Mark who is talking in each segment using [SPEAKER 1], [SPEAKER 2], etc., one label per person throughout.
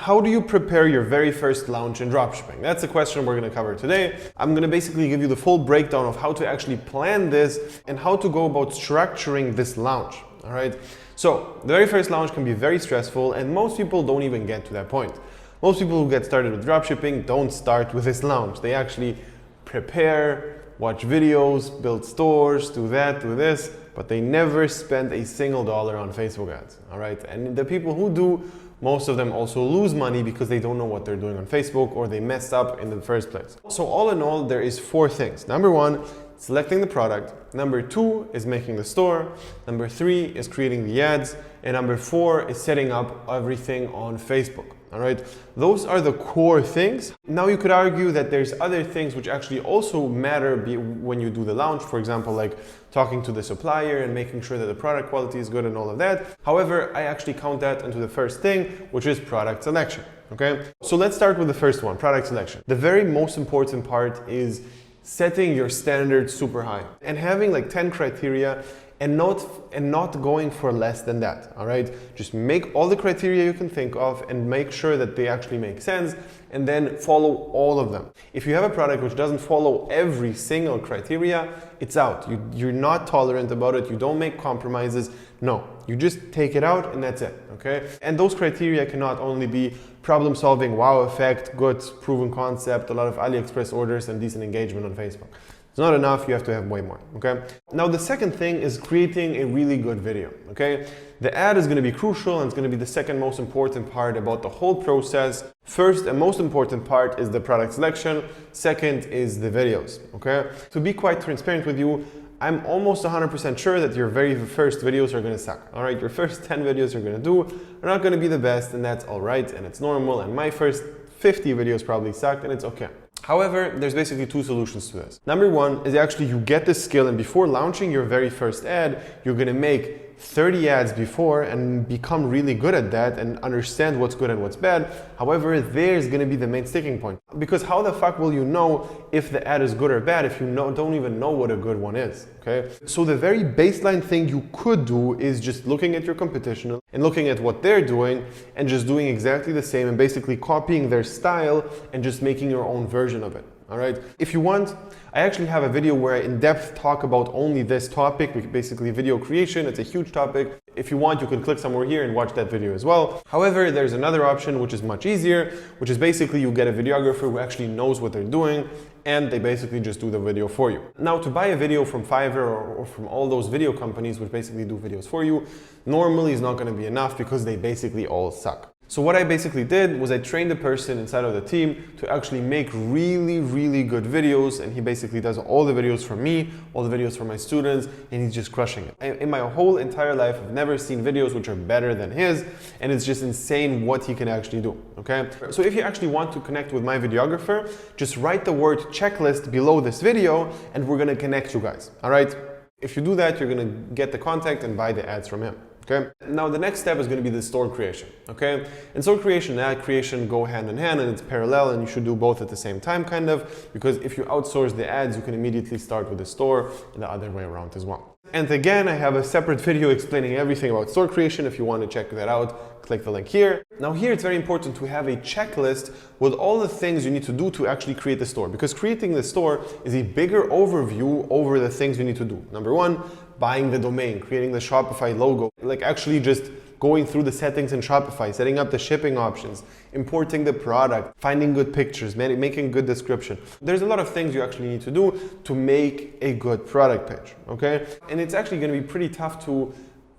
[SPEAKER 1] how do you prepare your very first launch in dropshipping? That's the question we're going to cover today. I'm going to basically give you the full breakdown of how to actually plan this and how to go about structuring this launch. All right. So the very first launch can be very stressful, and most people don't even get to that point. Most people who get started with dropshipping don't start with this launch. They actually prepare, watch videos, build stores, do that, do this, but they never spend a single dollar on Facebook ads. All right. And the people who do, most of them also lose money because they don't know what they're doing on Facebook, or they messed up in the first place. So all in all, there is 4 things. Number 1, selecting the product. Number 2 is making the store. Number 3 is creating the ads. And number 4 is setting up everything on Facebook. All right, those are the core things. Now you could argue that there's other things which actually also matter when you do the launch. For example, like talking to the supplier and making sure that the product quality is good and all of that. However, I actually count that into the first thing, which is product selection. Okay, so let's start with the first one, product selection. The very most important part is setting your standards super high and having like 10 criteria and not going for less than that. All right, just make all the criteria you can think of and make sure that they actually make sense, and then follow all of them. If you have a product which doesn't follow every single criteria, it's out. You're not tolerant about it. You don't make compromises. No, you just take it out and that's it. Okay, and those criteria can not only be problem solving, wow effect, good proven concept, a lot of AliExpress orders, and decent engagement on Facebook. It's not enough, you have to have way more, okay? Now the second thing is creating a really good video, okay? The ad is gonna be crucial, and it's gonna be the second most important part about the whole process. First and most important part is the product selection. Second is the videos, okay? To be quite transparent with you, I'm almost 100% sure that your very first videos are gonna suck, all right? Your first 10 videos you're gonna do are not gonna be the best, and that's all right, and it's normal, and my first 50 videos probably sucked, and it's okay. However, there's basically 2 solutions to this. Number 1 is actually you get this skill, and before launching your very first ad, you're gonna make 30 ads before and become really good at that and understand what's good and what's bad. However, there's gonna be the main sticking point. Because how the fuck will you know if the ad is good or bad if you don't even know what a good one is, okay? So the very baseline thing you could do is just looking at your competition and looking at what they're doing and just doing exactly the same and basically copying their style and just making your own version of it. All right. If you want, I actually have a video where I in depth talk about only this topic, basically video creation. It's a huge topic. If you want, you can click somewhere here and watch that video as well. However, there's another option which is much easier, which is basically you get a videographer who actually knows what they're doing, and they basically just do the video for you. Now, to buy a video from Fiverr or from all those video companies which basically do videos for you, normally is not going to be enough because they basically all suck. So what I basically did was I trained a person inside of the team to actually make really, really good videos, and he basically does all the videos for me, all the videos for my students, and he's just crushing it. In my whole entire life, I've never seen videos which are better than his, and it's just insane what he can actually do, okay? So if you actually want to connect with my videographer, just write the word checklist below this video, and we're gonna connect you guys, all right? If you do that, you're gonna get the contact and buy the ads from him. Okay. Now the next step is going to be the store creation. Okay, and store creation and ad creation go hand in hand, and it's parallel, and you should do both at the same time, kind of, because if you outsource the ads, you can immediately start with the store, and the other way around as well. And again, I have a separate video explaining everything about store creation. If you want to check that out, click the link here. Now here it's very important to have a checklist with all the things you need to do to actually create the store, because creating the store is a bigger overview over the things you need to do. Number 1, buying the domain, creating the Shopify logo, like actually just going through the settings in Shopify, setting up the shipping options, importing the product, finding good pictures, making good description. There's a lot of things you actually need to do to make a good product page, okay? And it's actually going to be pretty tough to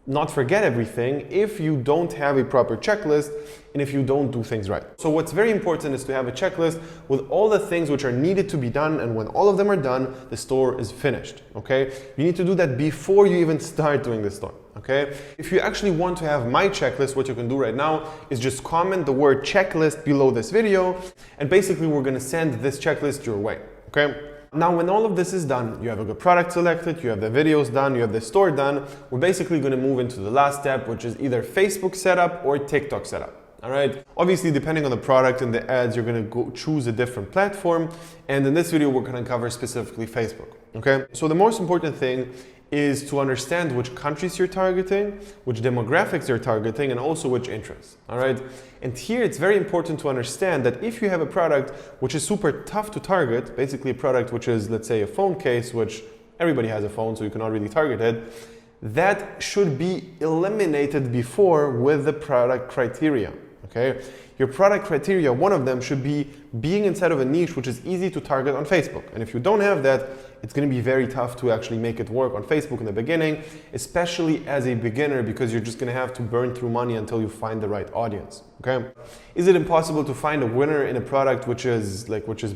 [SPEAKER 1] not forget everything if you don't have a proper checklist and if you don't do things right. So what's very important is to have a checklist with all the things which are needed to be done, and when all of them are done, the store is finished, okay? You need to do that before you even start doing the store, okay? If you actually want to have my checklist, what you can do right now is just comment the word checklist below this video, and basically we're gonna send this checklist your way, okay? Now, when all of this is done, you have a good product selected, you have the videos done, you have the store done, we're basically going to move into the last step, which is either Facebook setup or TikTok setup. All right. Obviously, depending on the product and the ads, you're going to go choose a different platform. And in this video, we're going to cover specifically Facebook. Okay. So the most important thing is to understand which countries you're targeting, which demographics you're targeting, and also which interests, all right? And here it's very important to understand that if you have a product which is super tough to target, basically a product which is, let's say, a phone case, which everybody has a phone, so you cannot really target it, that should be eliminated before with the product criteria, okay? Your product criteria, one of them should be being inside of a niche which is easy to target on Facebook. And if you don't have that, it's going to be very tough to actually make it work on Facebook in the beginning, especially as a beginner, because you're just going to have to burn through money until you find the right audience, okay? Is it impossible to find a winner in a product which is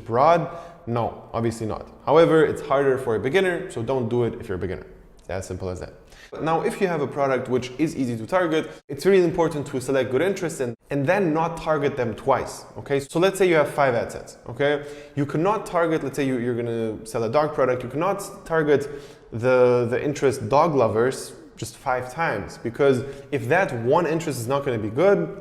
[SPEAKER 1] broad? No, obviously not. However, it's harder for a beginner, so don't do it if you're a beginner. It's as simple as that. Now, if you have a product which is easy to target, it's really important to select good interests and then not target them twice, okay? So let's say you have 5 ad sets, okay? You cannot target, let's say you're gonna sell a dog product, you cannot target the interest dog lovers just 5 times, because if that one interest is not gonna be good,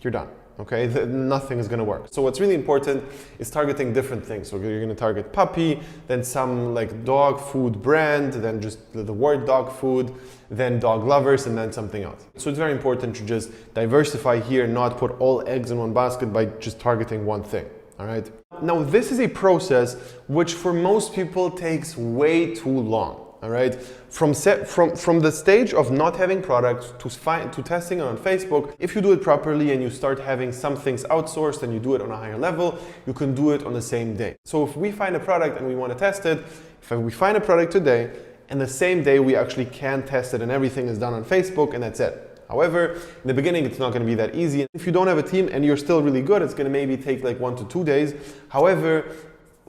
[SPEAKER 1] you're done. Okay, nothing is going to work. So what's really important is targeting different things. So you're going to target puppy, then some like dog food brand, then just the word dog food, then dog lovers, and then something else. So it's very important to just diversify here, not put all eggs in one basket by just targeting one thing. All right. Now this is a process which for most people takes way too long. All right, from the stage of not having products to testing it on Facebook, if you do it properly and you start having some things outsourced and you do it on a higher level, you can do it on the same day. So if we find a product and we want to test it, if we find a product today and the same day we actually can test it and everything is done on Facebook and that's it. However, in the beginning, it's not going to be that easy. If you don't have a team and you're still really good, it's going to maybe take like 1 to 2 days. However,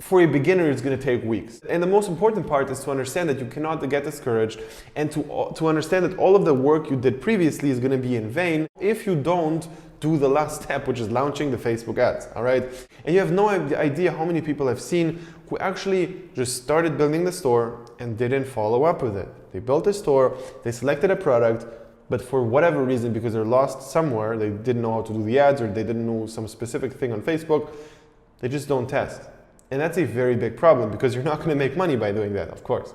[SPEAKER 1] for a beginner, it's going to take weeks. And the most important part is to understand that you cannot get discouraged and to understand that all of the work you did previously is going to be in vain if you don't do the last step, which is launching the Facebook ads, all right? And you have no idea how many people I've seen who actually just started building the store and didn't follow up with it. They built a store, they selected a product, but for whatever reason, because they're lost somewhere, they didn't know how to do the ads or they didn't know some specific thing on Facebook, they just don't test. And that's a very big problem because you're not going to make money by doing that, of course.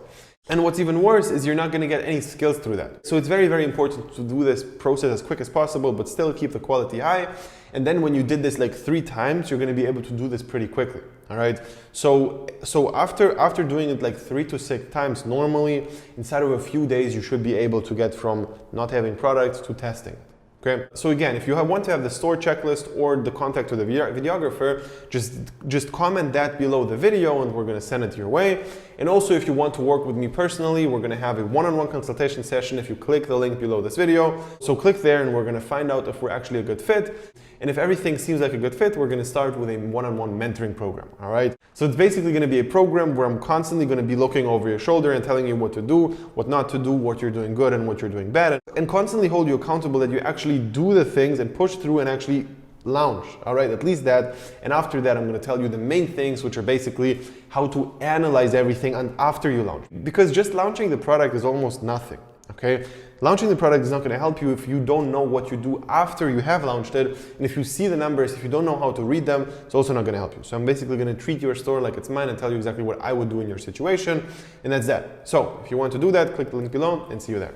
[SPEAKER 1] And what's even worse is you're not going to get any skills through that. So it's very, very important to do this process as quick as possible, but still keep the quality high. And then when you did this like 3 times, you're going to be able to do this pretty quickly. All right. So after doing it like 3 to 6 times, normally inside of a few days, you should be able to get from not having products to testing. Okay, so again, if you want to have the store checklist or the contact with the videographer, just comment that below the video and we're going to send it your way. And also, if you want to work with me personally, we're going to have a one-on-one consultation session if you click the link below this video. So click there and we're going to find out if we're actually a good fit. And if everything seems like a good fit, we're going to start with a one-on-one mentoring program, all right? So it's basically going to be a program where I'm constantly going to be looking over your shoulder and telling you what to do, what not to do, what you're doing good and what you're doing bad, and constantly hold you accountable that you actually do the things and push through and actually launch, all right? At least that. And after that, I'm going to tell you the main things, which are basically how to analyze everything and after you launch. Because just launching the product is almost nothing, okay? Launching the product is not going to help you if you don't know what you do after you have launched it. And if you see the numbers, if you don't know how to read them, it's also not going to help you. So I'm basically going to treat your store like it's mine and tell you exactly what I would do in your situation. And that's that. So if you want to do that, click the link below and see you there.